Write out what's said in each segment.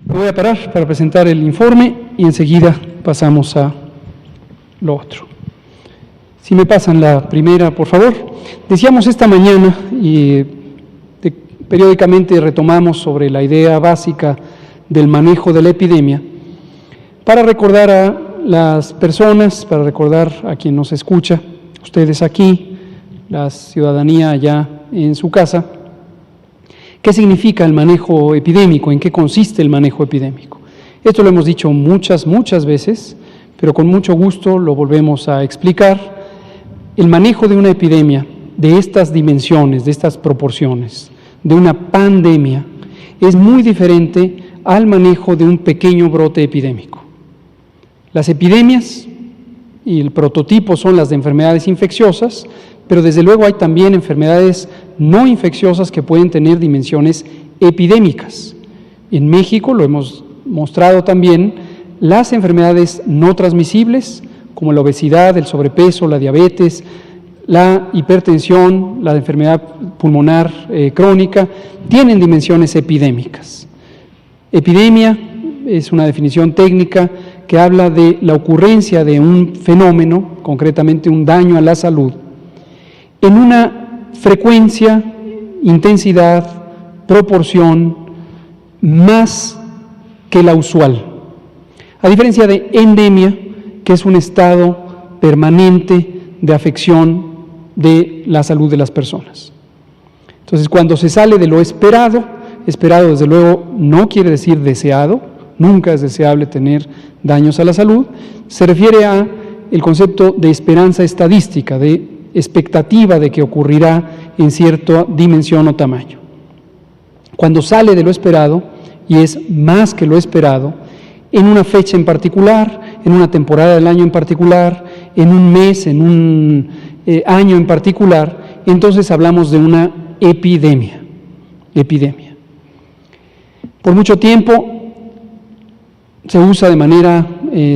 Me voy a parar para presentar el informe y enseguida pasamos a lo otro. Si me pasan la primera, por favor. Decíamos esta mañana y periódicamente retomamos sobre la idea básica del manejo de la epidemia para recordar a las personas, para recordar a quien nos escucha, ustedes aquí, la ciudadanía allá en su casa, qué significa el manejo epidémico, en qué consiste el manejo epidémico. Esto lo hemos dicho muchas veces, pero con mucho gusto lo volvemos a explicar. El manejo de una epidemia de estas dimensiones, de estas proporciones, de una pandemia, es muy diferente al manejo de un pequeño brote epidémico. Las epidemias y el prototipo son las de enfermedades infecciosas, pero desde luego hay también enfermedades no infecciosas que pueden tener dimensiones epidémicas. En México, lo hemos mostrado también, las enfermedades no transmisibles, como la obesidad, el sobrepeso, la diabetes, la hipertensión, la enfermedad pulmonar crónica, tienen dimensiones epidémicas. Epidemia es una definición técnica que habla de la ocurrencia de un fenómeno, concretamente un daño a la salud, en una frecuencia, intensidad, proporción más que la usual. A diferencia de endemia, que es un estado permanente de afección de la salud de las personas. Entonces, cuando se sale de lo esperado, esperado desde luego no quiere decir deseado, nunca es deseable tener daños a la salud, se refiere a el concepto de esperanza estadística, de expectativa de que ocurrirá en cierta dimensión o tamaño. Cuando sale de lo esperado, y es más que lo esperado, en una fecha en particular, en una temporada del año en particular, en un mes, en un año en particular, entonces hablamos de una epidemia. Por mucho tiempo se usa de manera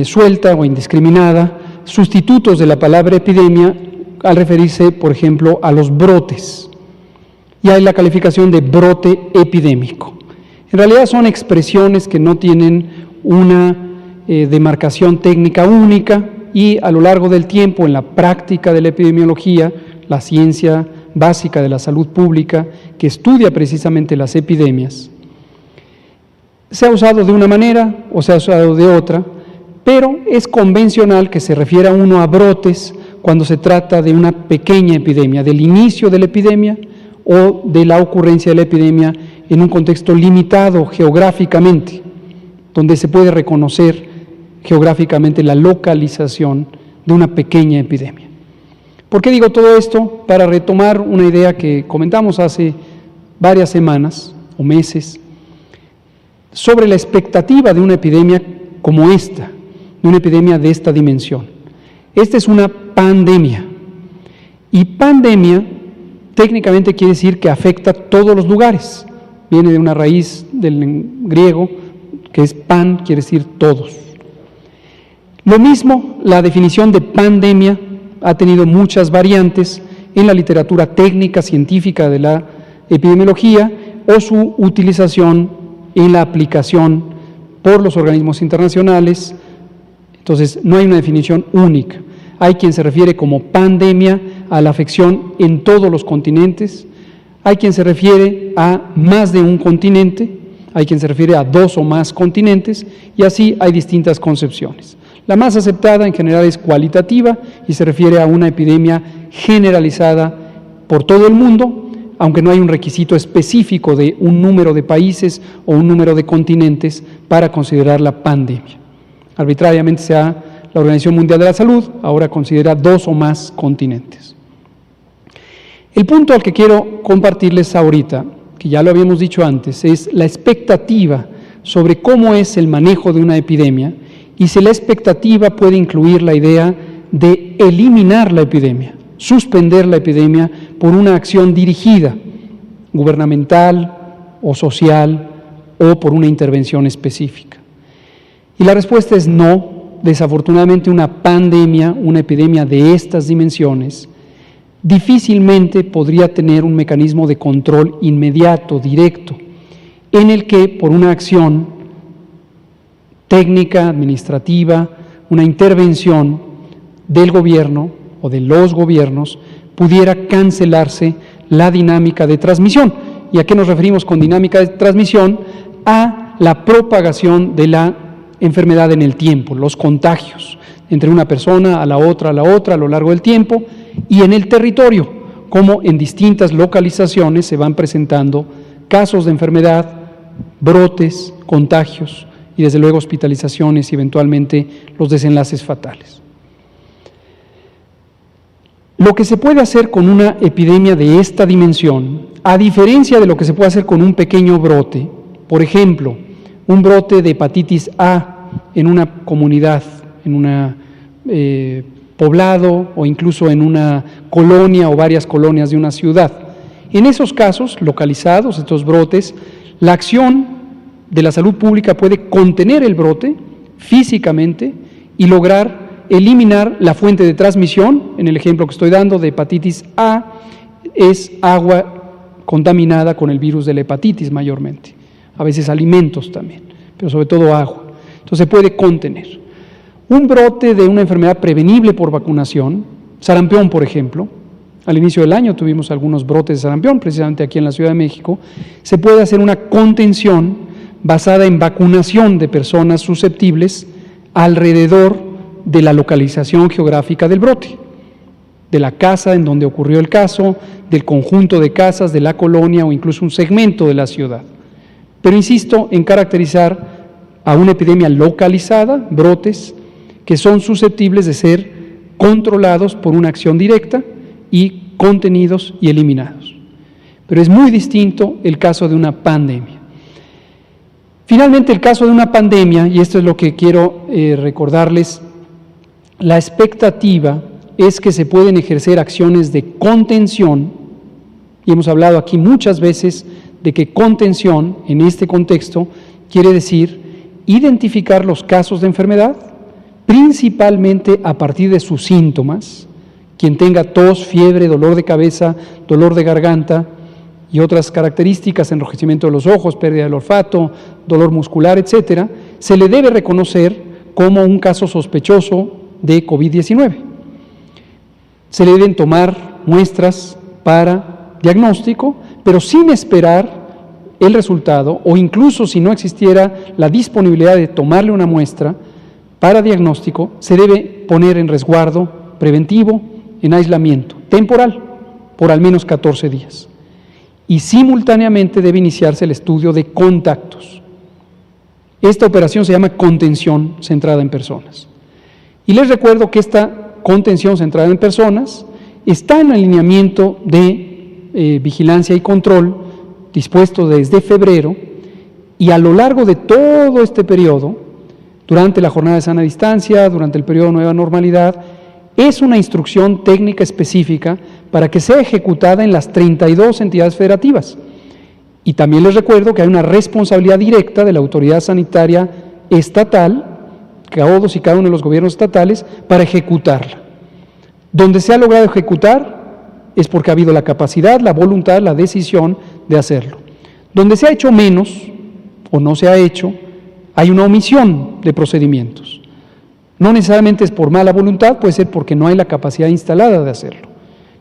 suelta o indiscriminada sustitutos de la palabra epidemia al referirse, por ejemplo, a los brotes. Y hay la calificación de brote epidémico. En realidad son expresiones que no tienen una demarcación técnica única y a lo largo del tiempo en la práctica de la epidemiología, la ciencia básica de la salud pública que estudia precisamente las epidemias, se ha usado de una manera o se ha usado de otra, pero es convencional que se refiera uno a brotes cuando se trata de una pequeña epidemia, del inicio de la epidemia o de la ocurrencia de la epidemia en un contexto limitado geográficamente, donde se puede reconocer geográficamente la localización de una pequeña epidemia. ¿Por qué digo todo esto? Para retomar una idea que comentamos hace varias semanas o meses sobre la expectativa de una epidemia como esta, de una epidemia de esta dimensión. Esta es una pandemia, y pandemia técnicamente quiere decir que afecta a todos los lugares. Viene de una raíz del griego que es pan, quiere decir todos. Lo mismo, la definición de pandemia ha tenido muchas variantes en la literatura técnica científica de la epidemiología o su utilización en la aplicación por los organismos internacionales. Entonces, no hay una definición única. Hay quien se refiere como pandemia a la afección en todos los continentes, hay quien se refiere a más de un continente, hay quien se refiere a 2 o más continentes, y así hay distintas concepciones. La más aceptada en general es cualitativa y se refiere a una epidemia generalizada por todo el mundo, aunque no hay un requisito específico de un número de países o un número de continentes para considerarla pandemia. Arbitrariamente la Organización Mundial de la Salud ahora considera 2 o más continentes. El punto al que quiero compartirles ahorita, que ya lo habíamos dicho antes, es la expectativa sobre cómo es el manejo de una epidemia y si la expectativa puede incluir la idea de eliminar la epidemia, suspender la epidemia por una acción dirigida, gubernamental o social o por una intervención específica. Y la respuesta es no. Desafortunadamente una pandemia, una epidemia de estas dimensiones, difícilmente podría tener un mecanismo de control inmediato, directo, en el que por una acción técnica, administrativa, una intervención del gobierno o de los gobiernos, pudiera cancelarse la dinámica de transmisión. ¿Y a qué nos referimos con dinámica de transmisión? A la propagación de la enfermedad en el tiempo, los contagios entre una persona a la otra a lo largo del tiempo y en el territorio, como en distintas localizaciones se van presentando casos de enfermedad, brotes, contagios y desde luego hospitalizaciones y eventualmente los desenlaces fatales. Lo que se puede hacer con una epidemia de esta dimensión, a diferencia de lo que se puede hacer con un pequeño brote, por ejemplo, un brote de hepatitis A en una comunidad, en un poblado o incluso en una colonia o varias colonias de una ciudad. En esos casos localizados, estos brotes, la acción de la salud pública puede contener el brote físicamente y lograr eliminar la fuente de transmisión. En el ejemplo que estoy dando de hepatitis A, es agua contaminada con el virus de la hepatitis mayormente, a veces alimentos también, pero sobre todo agua. Entonces se puede contener. Un brote de una enfermedad prevenible por vacunación, sarampión por ejemplo, al inicio del año tuvimos algunos brotes de sarampión, precisamente aquí en la Ciudad de México, se puede hacer una contención basada en vacunación de personas susceptibles alrededor de la localización geográfica del brote, de la casa en donde ocurrió el caso, del conjunto de casas, de la colonia o incluso un segmento de la ciudad. Pero insisto en caracterizar a una epidemia localizada, brotes, que son susceptibles de ser controlados por una acción directa y contenidos y eliminados. Pero es muy distinto el caso de una pandemia. Finalmente, el caso de una pandemia, y esto es lo que quiero recordarles, la expectativa es que se pueden ejercer acciones de contención, y hemos hablado aquí muchas veces de que contención, en este contexto, quiere decir identificar los casos de enfermedad, principalmente a partir de sus síntomas. Quien tenga tos, fiebre, dolor de cabeza, dolor de garganta y otras características, enrojecimiento de los ojos, pérdida del olfato, dolor muscular, etcétera, se le debe reconocer como un caso sospechoso de COVID-19. Se le deben tomar muestras para diagnóstico, pero sin esperar el resultado, o incluso si no existiera la disponibilidad de tomarle una muestra para diagnóstico, se debe poner en resguardo preventivo, en aislamiento temporal, por al menos 14 días. Y simultáneamente debe iniciarse el estudio de contactos. Esta operación se llama contención centrada en personas. Y les recuerdo que esta contención centrada en personas está en alineamiento de vigilancia y control dispuesto desde febrero, y a lo largo de todo este periodo, durante la jornada de sana distancia, durante el periodo de nueva normalidad, es una instrucción técnica específica para que sea ejecutada en las 32 entidades federativas. Y también les recuerdo que hay una responsabilidad directa de la autoridad sanitaria estatal, todos y cada uno de los gobiernos estatales, para ejecutarla. Donde se ha logrado ejecutar es porque ha habido la capacidad, la voluntad, la decisión de hacerlo. Donde se ha hecho menos o no se ha hecho, hay una omisión de procedimientos. No necesariamente es por mala voluntad, puede ser porque no hay la capacidad instalada de hacerlo.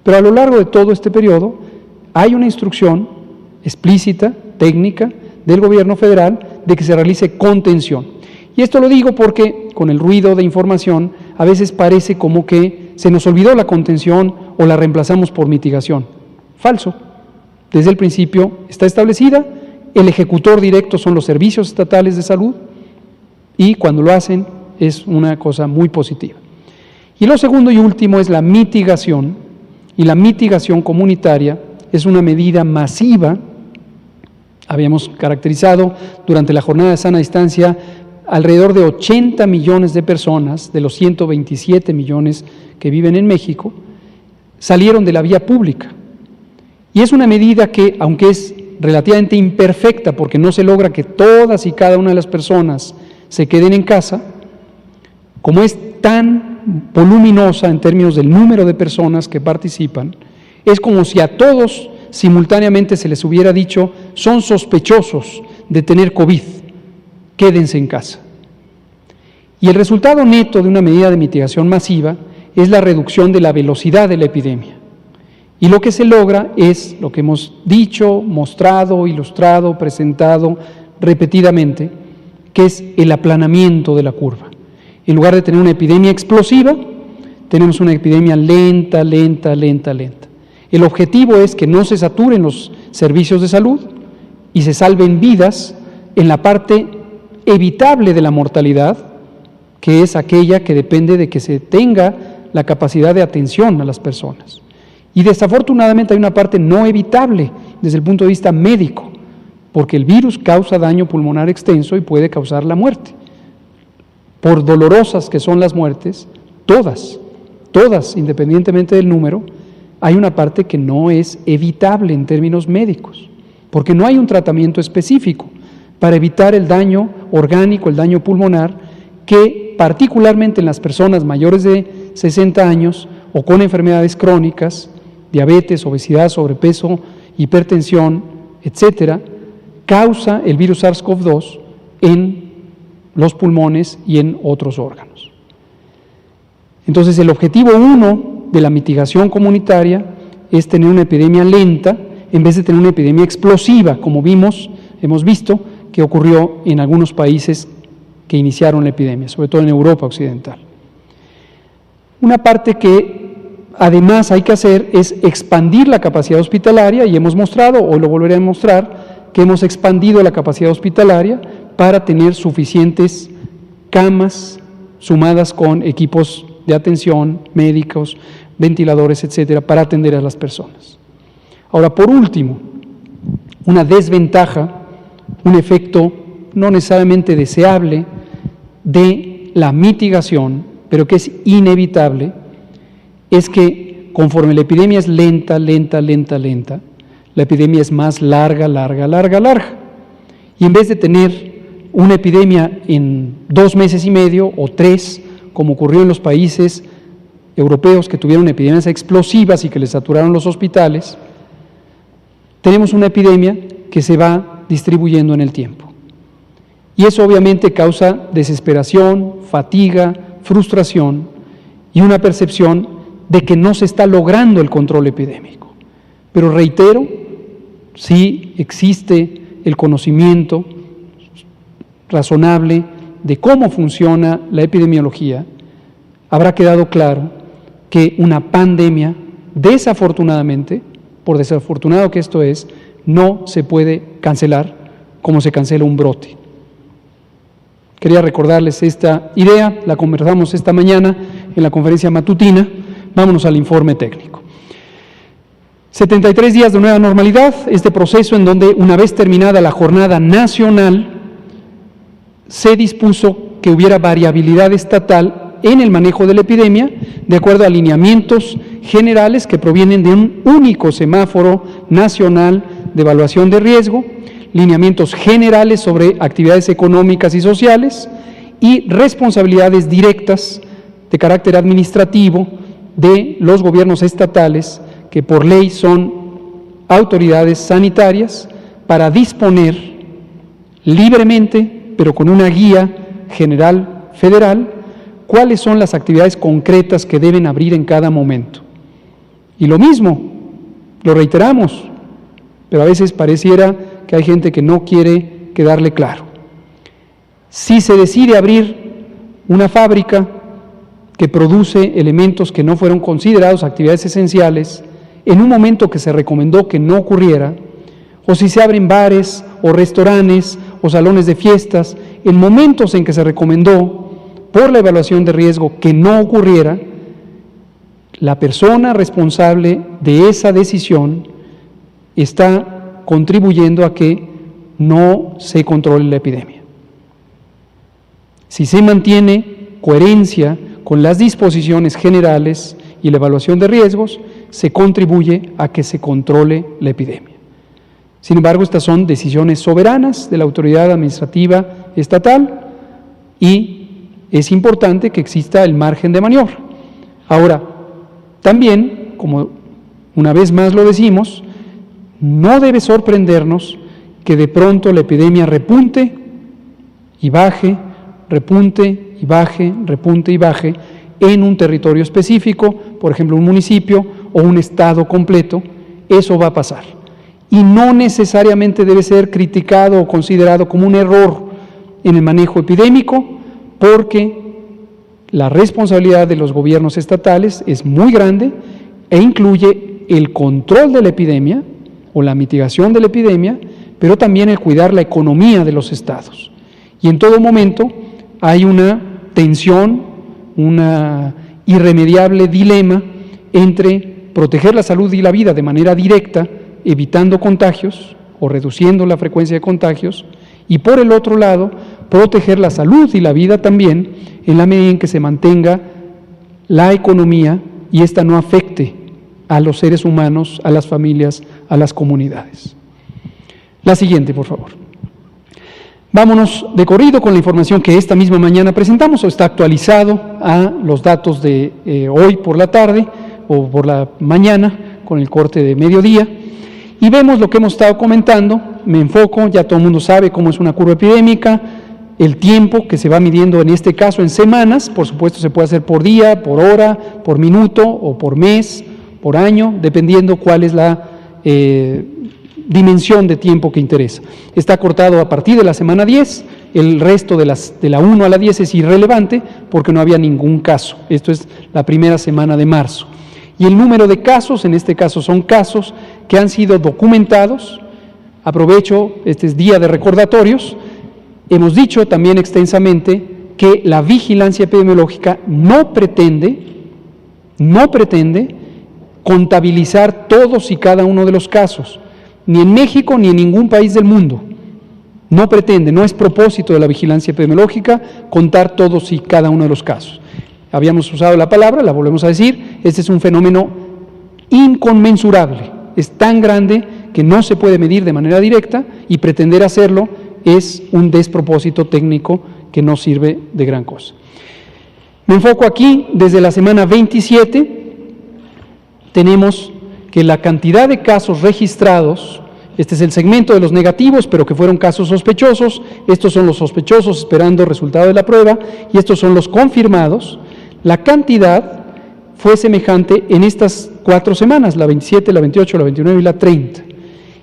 Pero a lo largo de todo este periodo hay una instrucción explícita, técnica, del gobierno federal de que se realice contención. Y esto lo digo porque con el ruido de información a veces parece como que se nos olvidó la contención o la reemplazamos por mitigación. Falso. Desde el principio está establecida, el ejecutor directo son los servicios estatales de salud y cuando lo hacen es una cosa muy positiva. Y lo segundo y último es la mitigación, y la mitigación comunitaria es una medida masiva. Habíamos caracterizado durante la jornada de sana distancia alrededor de 80 millones de personas, de los 127 millones que viven en México, salieron de la vía pública. Y es una medida que, aunque es relativamente imperfecta, porque no se logra que todas y cada una de las personas se queden en casa, como es tan voluminosa en términos del número de personas que participan, es como si a todos simultáneamente se les hubiera dicho: son sospechosos de tener COVID, quédense en casa. Y el resultado neto de una medida de mitigación masiva es la reducción de la velocidad de la epidemia. Y lo que se logra es lo que hemos dicho, mostrado, ilustrado, presentado repetidamente, que es el aplanamiento de la curva. En lugar de tener una epidemia explosiva, tenemos una epidemia lenta, lenta, lenta, lenta. El objetivo es que no se saturen los servicios de salud y se salven vidas en la parte evitable de la mortalidad, que es aquella que depende de que se tenga la capacidad de atención a las personas. Y desafortunadamente hay una parte no evitable desde el punto de vista médico, porque el virus causa daño pulmonar extenso y puede causar la muerte. Por dolorosas que son las muertes, todas, independientemente del número, hay una parte que no es evitable en términos médicos, porque no hay un tratamiento específico para evitar el daño orgánico, el daño pulmonar, que particularmente en las personas mayores de 60 años o con enfermedades crónicas, diabetes, obesidad, sobrepeso, hipertensión, etcétera, causa el virus SARS-CoV-2 en los pulmones y en otros órganos. Entonces, el objetivo 1 de la mitigación comunitaria es tener una epidemia lenta en vez de tener una epidemia explosiva, como hemos visto que ocurrió en algunos países que iniciaron la epidemia, sobre todo en Europa Occidental. Una parte que además hay que hacer es expandir la capacidad hospitalaria, y hemos mostrado, hoy lo volveré a mostrar, que hemos expandido la capacidad hospitalaria para tener suficientes camas sumadas con equipos de atención, médicos, ventiladores, etcétera, para atender a las personas. Ahora, por último, una desventaja, un efecto no necesariamente deseable de la mitigación, pero que es inevitable, es que conforme la epidemia es lenta, la epidemia es más larga. Y en vez de tener una epidemia en 2 meses y medio o 3, como ocurrió en los países europeos que tuvieron epidemias explosivas y que les saturaron los hospitales, tenemos una epidemia que se va distribuyendo en el tiempo. Y eso obviamente causa desesperación, fatiga, frustración y una percepción de que no se está logrando el control epidémico. Pero reitero, sí existe el conocimiento razonable de cómo funciona la epidemiología, habrá quedado claro que una pandemia, desafortunadamente, por desafortunado que esto es, no se puede cancelar como se cancela un brote. Quería recordarles esta idea, la conversamos esta mañana en la conferencia matutina. Vámonos al informe técnico. 73 días de nueva normalidad, este proceso en donde una vez terminada la jornada nacional, se dispuso que hubiera variabilidad estatal en el manejo de la epidemia, de acuerdo a lineamientos generales que provienen de un único semáforo nacional de evaluación de riesgo, lineamientos generales sobre actividades económicas y sociales y responsabilidades directas de carácter administrativo de los gobiernos estatales, que por ley son autoridades sanitarias, para disponer libremente, pero con una guía general federal, cuáles son las actividades concretas que deben abrir en cada momento. Y lo mismo, lo reiteramos, pero a veces pareciera que hay gente que no quiere quedarle claro. Si se decide abrir una fábrica que produce elementos que no fueron considerados actividades esenciales, en un momento que se recomendó que no ocurriera, o si se abren bares o restaurantes o salones de fiestas, en momentos en que se recomendó por la evaluación de riesgo que no ocurriera, la persona responsable de esa decisión está contribuyendo a que no se controle la epidemia. Si se mantiene coherencia con las disposiciones generales y la evaluación de riesgos, se contribuye a que se controle la epidemia. Sin embargo, estas son decisiones soberanas de la autoridad administrativa estatal y es importante que exista el margen de maniobra. Ahora, también, como una vez más lo decimos, no debe sorprendernos que de pronto la epidemia repunte y baje, repunte y baje, repunte y baje en un territorio específico, por ejemplo un municipio o un estado completo. Eso va a pasar. Y no necesariamente debe ser criticado o considerado como un error en el manejo epidémico, porque la responsabilidad de los gobiernos estatales es muy grande e incluye el control de la epidemia o la mitigación de la epidemia, pero también el cuidar la economía de los estados. Y en todo momento hay una tensión, un irremediable dilema entre proteger la salud y la vida de manera directa, evitando contagios o reduciendo la frecuencia de contagios, y por el otro lado, proteger la salud y la vida también en la medida en que se mantenga la economía y ésta no afecte a los seres humanos, a las familias, a las comunidades. La siguiente, por favor. Vámonos de corrido con la información que esta misma mañana presentamos, o está actualizado a los datos de hoy por la tarde o por la mañana con el corte de mediodía, y vemos lo que hemos estado comentando. Me enfoco, ya todo el mundo sabe cómo es una curva epidémica, el tiempo que se va midiendo en este caso en semanas, por supuesto se puede hacer por día, por hora, por minuto o por mes, por año, dependiendo cuál es la dimensión de tiempo que interesa. Está cortado a partir de la semana 10, el resto de la 1 a la 10 es irrelevante porque no había ningún caso. Esto es la primera semana de marzo. Y el número de casos, en este caso son casos que han sido documentados. Aprovecho, este es día de recordatorios. Hemos dicho también extensamente que la vigilancia epidemiológica no pretende contabilizar todos y cada uno de los casos, ni en México ni en ningún país del mundo. No pretende, no es propósito de la vigilancia epidemiológica contar todos y cada uno de los casos. Habíamos usado la palabra, la volvemos a decir, este es un fenómeno inconmensurable, es tan grande que no se puede medir de manera directa y pretender hacerlo es un despropósito técnico que no sirve de gran cosa. Me enfoco aquí, desde la semana 27, tenemos que la cantidad de casos registrados, este es el segmento de los negativos, pero que fueron casos sospechosos, estos son los sospechosos esperando el resultado de la prueba, y estos son los confirmados. La cantidad fue semejante en estas 4 semanas, la 27, la 28, la 29 y la 30.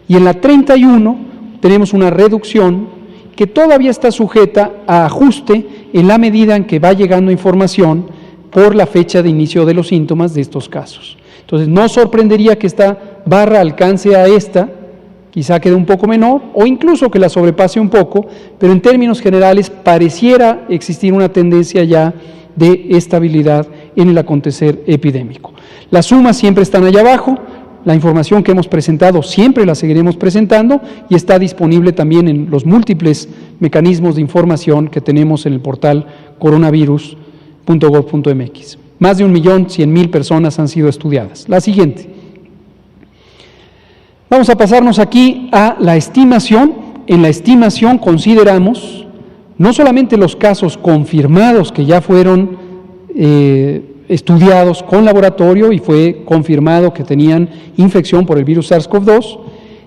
Y en la 31 tenemos una reducción que todavía está sujeta a ajuste en la medida en que va llegando información por la fecha de inicio de los síntomas de estos casos. Entonces, no sorprendería que esta barra alcance a esta, quizá quede un poco menor, o incluso que la sobrepase un poco, pero en términos generales pareciera existir una tendencia ya de estabilidad en el acontecer epidémico. Las sumas siempre están allá abajo, la información que hemos presentado siempre la seguiremos presentando y está disponible también en los múltiples mecanismos de información que tenemos en el portal coronavirus.gov.mx. Más de 1.100.000 personas han sido estudiadas. La siguiente. Vamos a pasarnos aquí a la estimación. En la estimación consideramos no solamente los casos confirmados que ya fueron estudiados con laboratorio y fue confirmado que tenían infección por el virus SARS-CoV-2,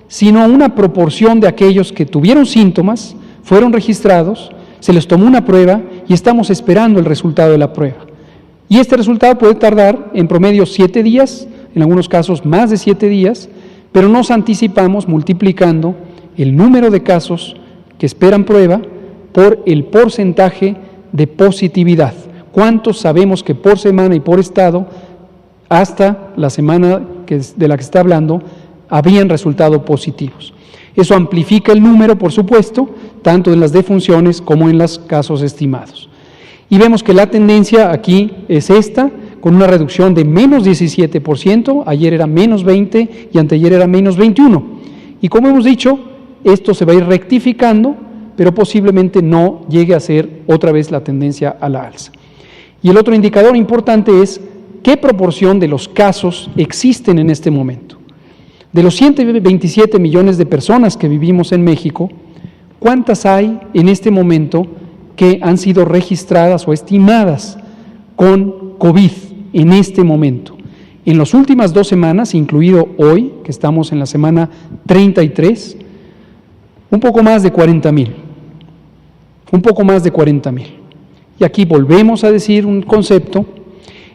sino una proporción de aquellos que tuvieron síntomas, fueron registrados, se les tomó una prueba y estamos esperando el resultado de la prueba. Y este resultado puede tardar en promedio 7 días, en algunos casos más de 7 días, pero nos anticipamos multiplicando el número de casos que esperan prueba por el porcentaje de positividad. ¿Cuántos sabemos que por semana y por estado, hasta la semana de la que está hablando, habrían resultado positivos? Eso amplifica el número, por supuesto, tanto en las defunciones como en los casos estimados. Y vemos que la tendencia aquí es esta, con una reducción de menos 17%, ayer era menos 20% y anteayer era menos 21%. Y como hemos dicho, esto se va a ir rectificando, pero posiblemente no llegue a ser otra vez la tendencia a la alza. Y el otro indicador importante es qué proporción de los casos existen en este momento. De los 127 millones de personas que vivimos en México, ¿cuántas hay en este momento que han sido registradas o estimadas con COVID en este momento? En las últimas 2 semanas, incluido hoy, que estamos en la semana 33, un poco más de 40,000. Un poco más de 40,000. y aquí volvemos a decir un concepto,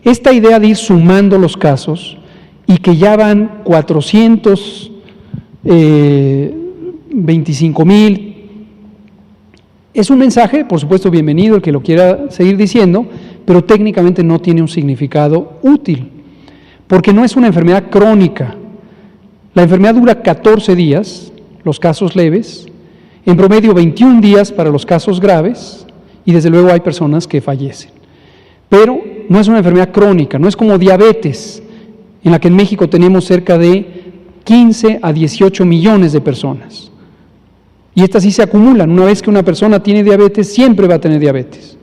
esta idea de ir sumando los casos y que ya van 425,000, es un mensaje, por supuesto, bienvenido el que lo quiera seguir diciendo, pero técnicamente no tiene un significado útil, porque no es una enfermedad crónica. La enfermedad dura 14 días, los casos leves, en promedio 21 días para los casos graves, y desde luego hay personas que fallecen. Pero no es una enfermedad crónica, no es como diabetes, en la que en México tenemos cerca de 15 a 18 millones de personas. Y estas sí se acumulan. Una vez que una persona tiene diabetes, siempre va a tener diabetes.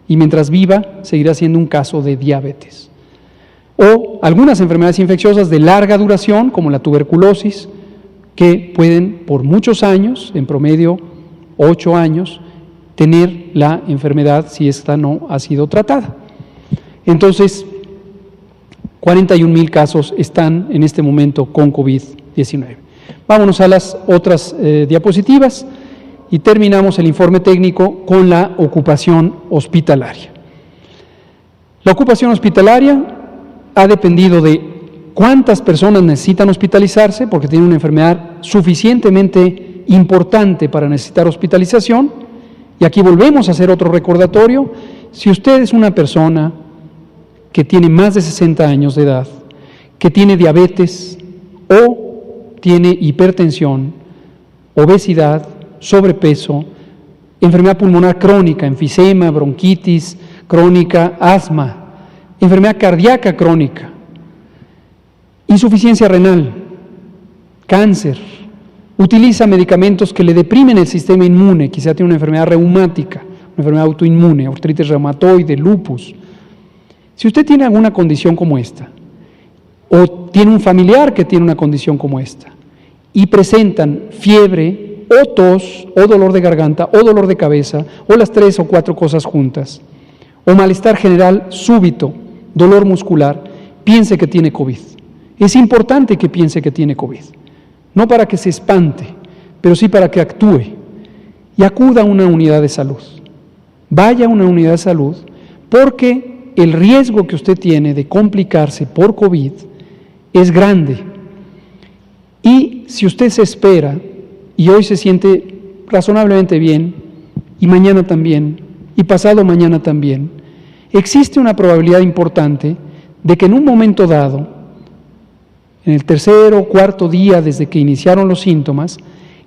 Y mientras viva, seguirá siendo un caso de diabetes. O algunas enfermedades infecciosas de larga duración, como la tuberculosis, que pueden por muchos años, en promedio 8 años, tener la enfermedad si esta no ha sido tratada. Entonces, 41,000 casos están en este momento con COVID-19. Vámonos a las otras diapositivas y terminamos el informe técnico con la ocupación hospitalaria. La ocupación hospitalaria ha dependido de cuántas personas necesitan hospitalizarse, porque tienen una enfermedad suficientemente importante para necesitar hospitalización. Y aquí volvemos a hacer otro recordatorio. Si usted es una persona que tiene más de 60 años de edad, que tiene diabetes o tiene hipertensión, obesidad, sobrepeso, enfermedad pulmonar crónica, enfisema, bronquitis crónica, asma, enfermedad cardíaca crónica, insuficiencia renal, cáncer, utiliza medicamentos que le deprimen el sistema inmune, quizá tiene una enfermedad reumática, una enfermedad autoinmune, artritis reumatoide, lupus. Si usted tiene alguna condición como esta, o tiene un familiar que tiene una condición como esta, y presentan fiebre, o tos, o dolor de garganta, o dolor de cabeza, o las 3 o 4 cosas juntas, o malestar general súbito, dolor muscular, piense que tiene COVID. Es importante que piense que tiene COVID, no para que se espante, pero sí para que actúe y acuda a una unidad de salud. Vaya a una unidad de salud, porque el riesgo que usted tiene de complicarse por COVID es grande. Y si usted se espera y hoy se siente razonablemente bien, y mañana también, y pasado mañana también, existe una probabilidad importante de que en un momento dado, en el tercer o cuarto día desde que iniciaron los síntomas,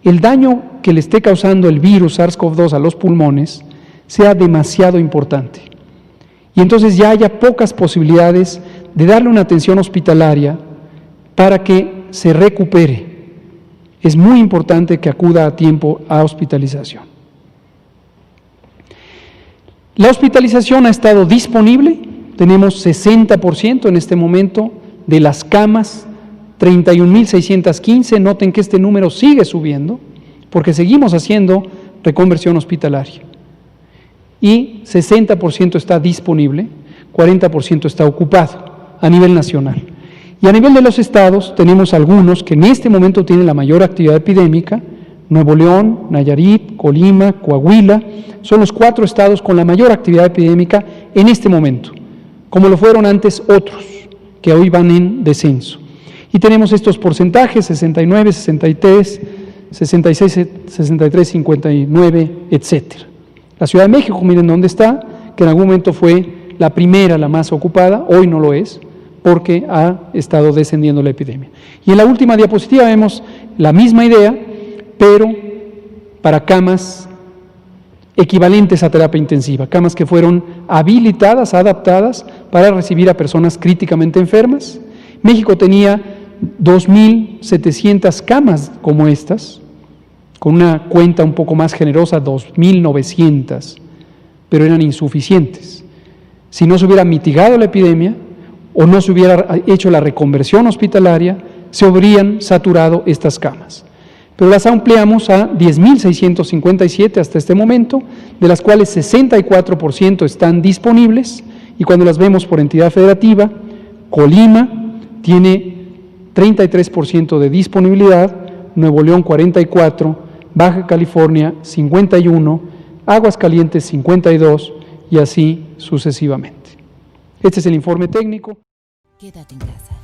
el daño que le esté causando el virus SARS-CoV-2 a los pulmones sea demasiado importante. Y entonces ya haya pocas posibilidades de darle una atención hospitalaria para que se recupere. Es muy importante que acuda a tiempo a hospitalización. La hospitalización ha estado disponible, tenemos 60% en este momento de las camas, 31,615, noten que este número sigue subiendo, porque seguimos haciendo reconversión hospitalaria. Y 60% está disponible, 40% está ocupado a nivel nacional. Y a nivel de los estados tenemos algunos que en este momento tienen la mayor actividad epidémica: Nuevo León, Nayarit, Colima, Coahuila, son los 4 estados con la mayor actividad epidémica en este momento, como lo fueron antes otros, que hoy van en descenso. Y tenemos estos porcentajes: 69, 63, 66, 63, 59, etcétera. La Ciudad de México, miren dónde está, que en algún momento fue la primera, la más ocupada, hoy no lo es, porque ha estado descendiendo la epidemia. Y en la última diapositiva vemos la misma idea, pero para camas equivalentes a terapia intensiva, camas que fueron habilitadas, adaptadas para recibir a personas críticamente enfermas. México tenía 2,700 camas como estas, con una cuenta un poco más generosa, 2,900, pero eran insuficientes. Si no se hubiera mitigado la epidemia o no se hubiera hecho la reconversión hospitalaria, se habrían saturado estas camas. Pero las ampliamos a 10,657 hasta este momento, de las cuales 64% están disponibles, y cuando las vemos por entidad federativa, Colima tiene 33% de disponibilidad, Nuevo León 44%, Baja California 51%, Aguascalientes 52% y así sucesivamente. Este es el informe técnico. Quédate en casa.